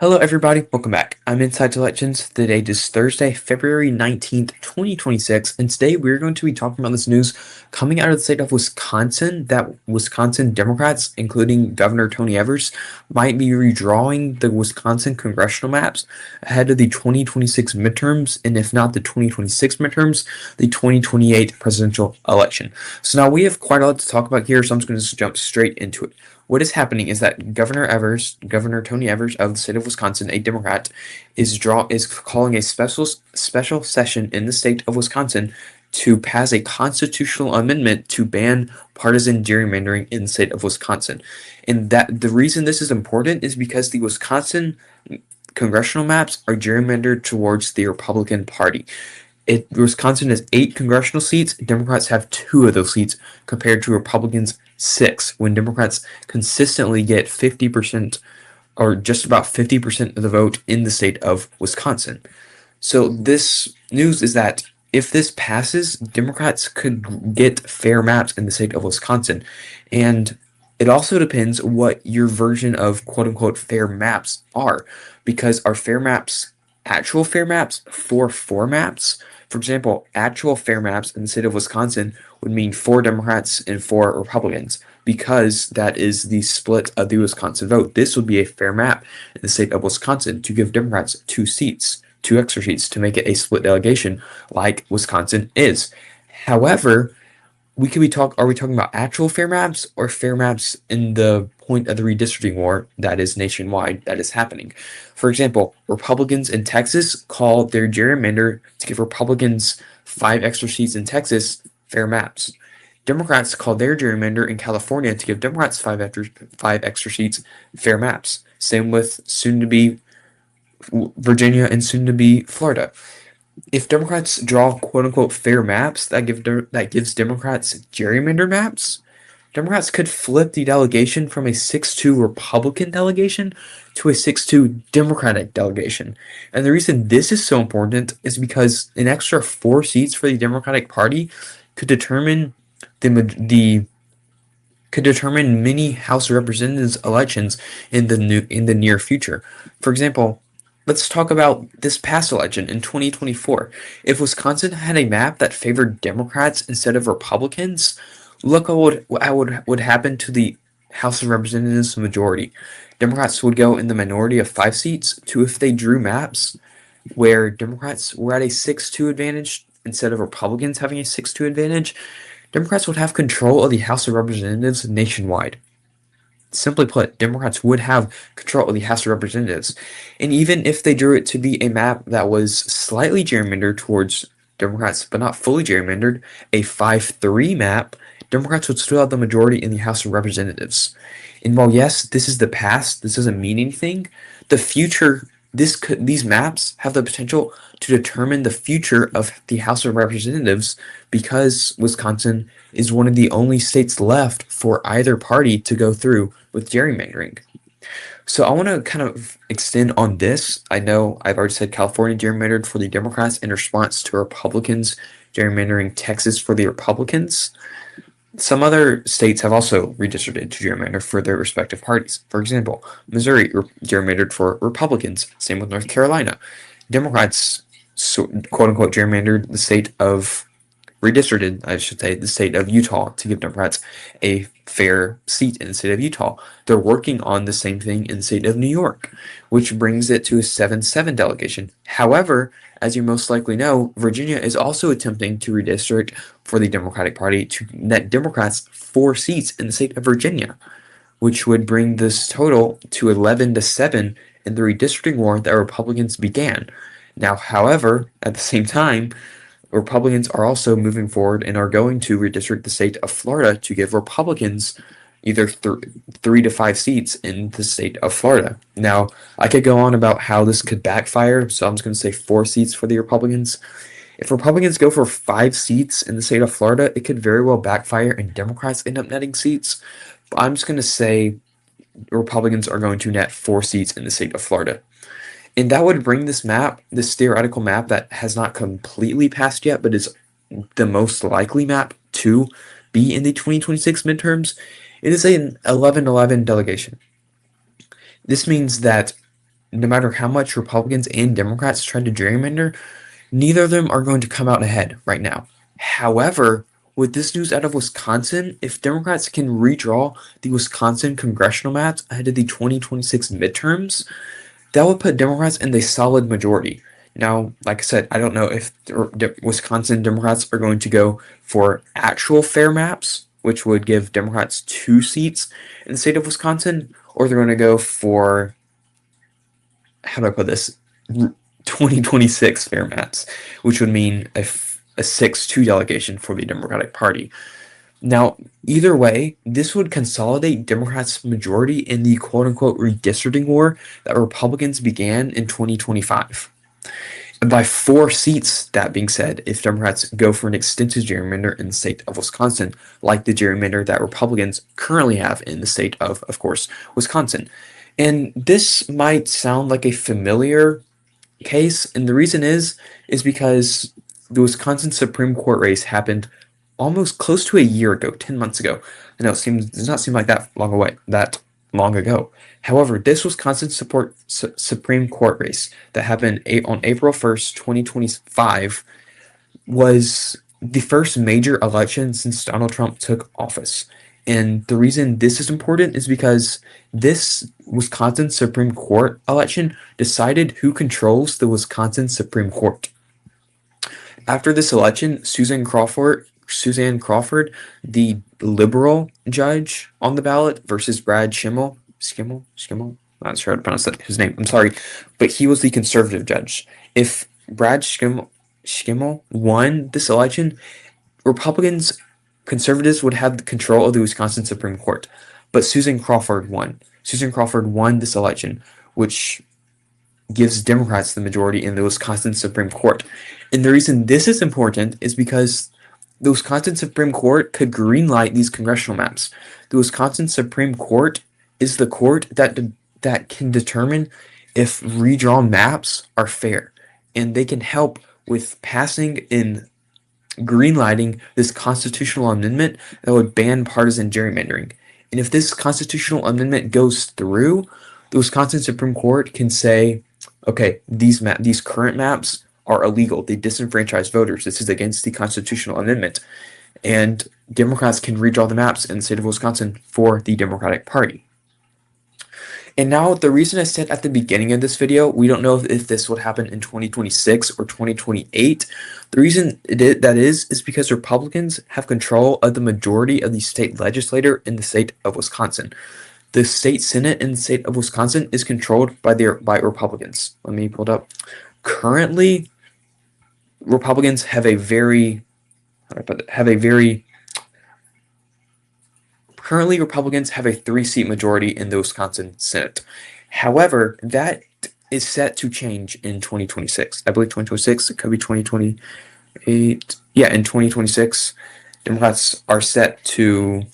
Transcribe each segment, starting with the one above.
Hello everybody, welcome back. I'm Inside Elections. The date is Thursday, February 19th, 2026, and today we're going to be talking about this news coming out of the state of Wisconsin that Wisconsin Democrats, including Governor Tony Evers, might be redrawing the Wisconsin congressional maps ahead of the 2026 midterms, and if not the 2026 midterms, the 2028 presidential election. So now we have quite a lot to talk about here, so I'm just going to jump straight into it. What is happening is that Governor Tony Evers of the state of Wisconsin, a Democrat, is calling a special session in the state of Wisconsin to pass a constitutional amendment to ban partisan gerrymandering in the state of Wisconsin. And that the reason this is important is because the Wisconsin congressional maps are gerrymandered towards the Republican Party. Wisconsin has 8 congressional seats. Democrats have 2 of those seats compared to Republicans' 6, when Democrats consistently get 50% or just about 50% of the vote in the state of Wisconsin. So this news is that if this passes, Democrats could get fair maps in the state of Wisconsin. And it also depends what your version of quote-unquote fair maps are, because are fair maps actual fair maps for maps? For example, actual fair maps in the state of Wisconsin would mean 4 Democrats and 4 Republicans, because that is the split of the Wisconsin vote. This would be a fair map in the state of Wisconsin to give Democrats 2 seats, 2 extra seats, to make it a split delegation like Wisconsin is. However, are we talking about actual fair maps or fair maps in the point of the redistricting war that is nationwide that is happening? For example, Republicans in Texas call their gerrymander to give Republicans 5 extra seats in Texas fair maps. Democrats call their gerrymander in California to give Democrats 5 extra seats fair maps. Same with soon to be Virginia and soon to be Florida. If Democrats draw quote-unquote fair maps that gives Democrats gerrymander maps, Democrats could flip the delegation from a 6-2 Republican delegation to a 6-2 Democratic delegation. And the reason this is so important is because an extra 4 seats for the Democratic Party could determine many House of Representatives elections in the near future. For example, let's talk about this past election in 2024. If Wisconsin had a map that favored Democrats instead of Republicans, look what would happen to the House of Representatives majority. Democrats would go in the minority of 5 seats to, if they drew maps where Democrats were at a 6-2 advantage instead of Republicans having a 6-2 advantage, Democrats would have control of the House of Representatives nationwide. Simply put, Democrats would have control of the House of Representatives. And even if they drew it to be a map that was slightly gerrymandered towards Democrats, but not fully gerrymandered, a 5-3 map, Democrats would still have the majority in the House of Representatives. And while yes, this is the past, this doesn't mean anything, the future, these maps have the potential to determine the future of the House of Representatives, because Wisconsin is one of the only states left for either party to go through with gerrymandering. So I want to kind of extend on this. I know I've already said California gerrymandered for the Democrats in response to Republicans gerrymandering Texas for the Republicans. Some other states have also redistricted to gerrymander for their respective parties. For example, Missouri gerrymandered for Republicans. Same with North Carolina. Democrats, quote-unquote, gerrymandered the state of the state of Utah to give Democrats a fair seat in the state of Utah. They're working on the same thing in the state of New York, which brings it to a 7-7 delegation. However, as you most likely know, Virginia is also attempting to redistrict for the Democratic Party to net Democrats 4 seats in the state of Virginia, which would bring this total to 11-7 in the redistricting war that Republicans began. Now, however, at the same time, Republicans are also moving forward and are going to redistrict the state of Florida to give Republicans either 3 to 5 seats in the state of Florida. Now, I could go on about how this could backfire, so I'm just going to say 4 seats for the Republicans. If Republicans go for 5 seats in the state of Florida, it could very well backfire and Democrats end up netting seats. But I'm just going to say Republicans are going to net 4 seats in the state of Florida. And that would bring this theoretical map that has not completely passed yet, but is the most likely map to be in the 2026 midterms. It is an 11-11 delegation. This means that no matter how much Republicans and Democrats try to gerrymander, neither of them are going to come out ahead right now. However, with this news out of Wisconsin, if Democrats can redraw the Wisconsin congressional maps ahead of the 2026 midterms, that would put Democrats in a solid majority. Now, like I said, I don't know if Wisconsin Democrats are going to go for actual fair maps, which would give Democrats 2 seats in the state of Wisconsin, or they're going to go for, how do I put this, 2026 fair maps, which would mean a 6-2 delegation for the Democratic Party. Now, either way, this would consolidate Democrats' majority in the quote-unquote redistricting war that Republicans began in 2025. And by 4 seats, that being said, if Democrats go for an extensive gerrymander in the state of Wisconsin, like the gerrymander that Republicans currently have in the state of course, Wisconsin. And this might sound like a familiar case, and the reason is because the Wisconsin Supreme Court race happened almost close to a year ago, 10 months ago. I know it does not seem like that long ago. However, this Wisconsin Supreme Court race that happened on April 1st, 2025 was the first major election since Donald Trump took office. And the reason this is important is because this Wisconsin Supreme Court election decided who controls the Wisconsin Supreme Court. After this election, Suzanne Crawford, the liberal judge on the ballot, versus Brad Schimmel, not sure how to pronounce his name, I'm sorry, but he was the conservative judge. If Brad Schimmel won this election, conservatives would have control of the Wisconsin Supreme Court. But Suzanne Crawford won. Suzanne Crawford won this election, which gives Democrats the majority in the Wisconsin Supreme Court. And the reason this is important is because the Wisconsin Supreme Court could greenlight these congressional maps. The Wisconsin Supreme Court is the court that can determine if redrawn maps are fair, and they can help with passing and greenlighting this constitutional amendment that would ban partisan gerrymandering. And if this constitutional amendment goes through, the Wisconsin Supreme Court can say, okay, these current maps are illegal. They disenfranchise voters. This is against the constitutional amendment. And Democrats can redraw the maps in the state of Wisconsin for the Democratic Party. And now, the reason I said at the beginning of this video, we don't know if this would happen in 2026 or 2028. The reason that is because Republicans have control of the majority of the state legislature in the state of Wisconsin. The state Senate in the state of Wisconsin is controlled by Republicans. Let me pull it up. Currently, Republicans have a very Currently, Republicans have a 3-seat majority in the Wisconsin Senate. However, that is set to change in 2026. I believe 2026, it could be 2028. Yeah, in 2026, Democrats are set to...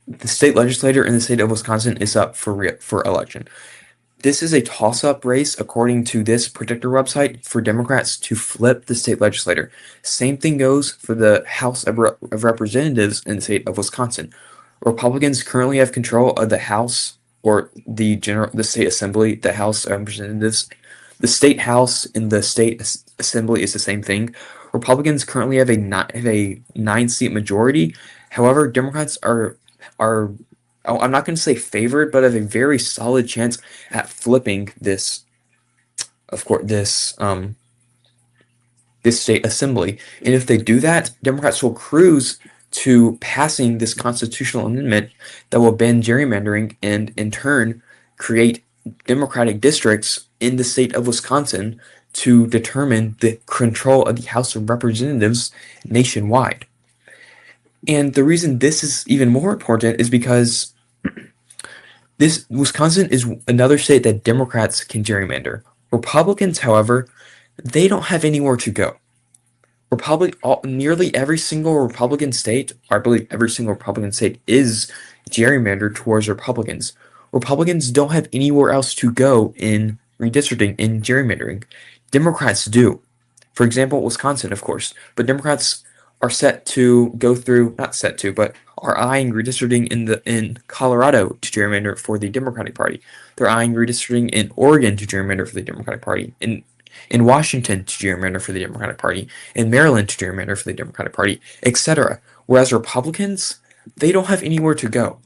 The state legislature in the state of Wisconsin is up for election. This is a toss-up race, according to this predictor website, for Democrats to flip the state legislature. Same thing goes for the House of Representatives in the state of Wisconsin. Republicans currently have control of the House, or the state assembly, the House of Representatives. The state House and the state assembly is the same thing. Republicans currently have a 9-seat majority. However, Democrats are I'm not going to say favored, but have a very solid chance at flipping this, of course, this state assembly. And if they do that, Democrats will cruise to passing this constitutional amendment that will ban gerrymandering and, in turn, create Democratic districts in the state of Wisconsin to determine the control of the House of Representatives nationwide. And the reason this is even more important is because Wisconsin is another state that Democrats can gerrymander. Republicans, however, they don't have anywhere to go. Nearly every single Republican state, or I believe every single Republican state, is gerrymandered towards Republicans. Republicans don't have anywhere else to go in redistricting, in gerrymandering. Democrats do. For example, Wisconsin, of course. But Democrats are set to go through, not set to, but are eyeing redistricting in Colorado to gerrymander for the Democratic Party. They're eyeing redistricting in Oregon to gerrymander for the Democratic Party. In Washington to gerrymander for the Democratic Party. In Maryland to gerrymander for the Democratic Party, etc. Whereas Republicans, they don't have anywhere to go.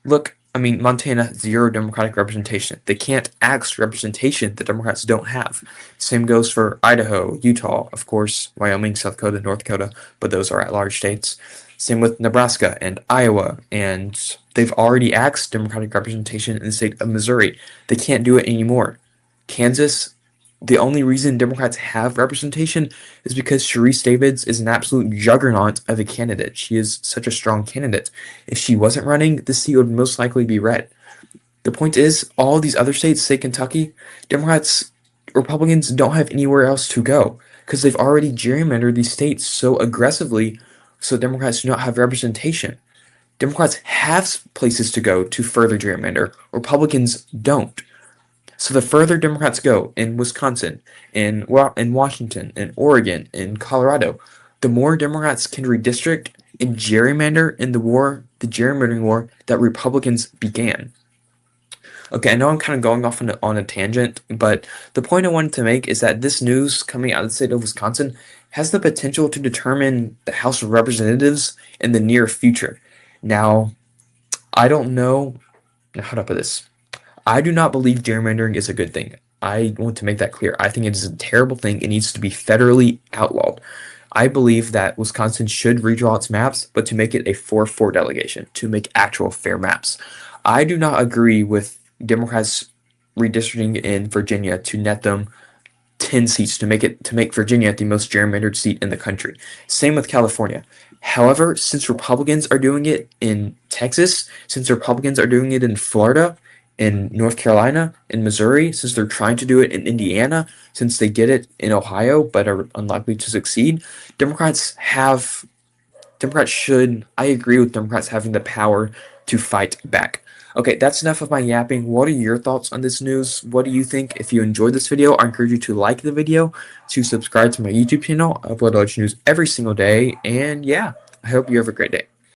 Look, I mean, Montana, zero Democratic representation. They can't ask representation that Democrats don't have. Same goes for Idaho, Utah, of course, Wyoming, South Dakota, North Dakota, but those are at-large states. Same with Nebraska and Iowa, and they've already asked Democratic representation in the state of Missouri. They can't do it anymore. Kansas, the only reason Democrats have representation is because Sharice Davids is an absolute juggernaut of a candidate. She is such a strong candidate. If she wasn't running, this seat would most likely be red. The point is, all these other states, say Kentucky, Republicans don't have anywhere else to go because they've already gerrymandered these states so aggressively so Democrats do not have representation. Democrats have places to go to further gerrymander. Republicans don't. So the further Democrats go in Wisconsin, in Washington, in Oregon, in Colorado, the more Democrats can redistrict and gerrymander in the gerrymandering war that Republicans began. Okay, I know I'm kind of going off on a tangent, but the point I wanted to make is that this news coming out of the state of Wisconsin has the potential to determine the House of Representatives in the near future. Now, I don't know how to put this. I do not believe gerrymandering is a good thing. I want to make that clear. I think it is a terrible thing. It needs to be federally outlawed. I believe that Wisconsin should redraw its maps, but to make it a 4-4 delegation, to make actual fair maps. I do not agree with Democrats redistricting in Virginia to net them 10 seats to make Virginia the most gerrymandered seat in the country. Same with California. However, since Republicans are doing it in Texas, since Republicans are doing it in Florida, in North Carolina, in Missouri, since they're trying to do it in Indiana, since they did it in Ohio but are unlikely to succeed, I agree with Democrats having the power to fight back. Okay, that's enough of my yapping. What are your thoughts on this news? What do you think? If you enjoyed this video, I encourage you to like the video, to subscribe to my YouTube channel. I upload news every single day, and yeah, I hope you have a great day.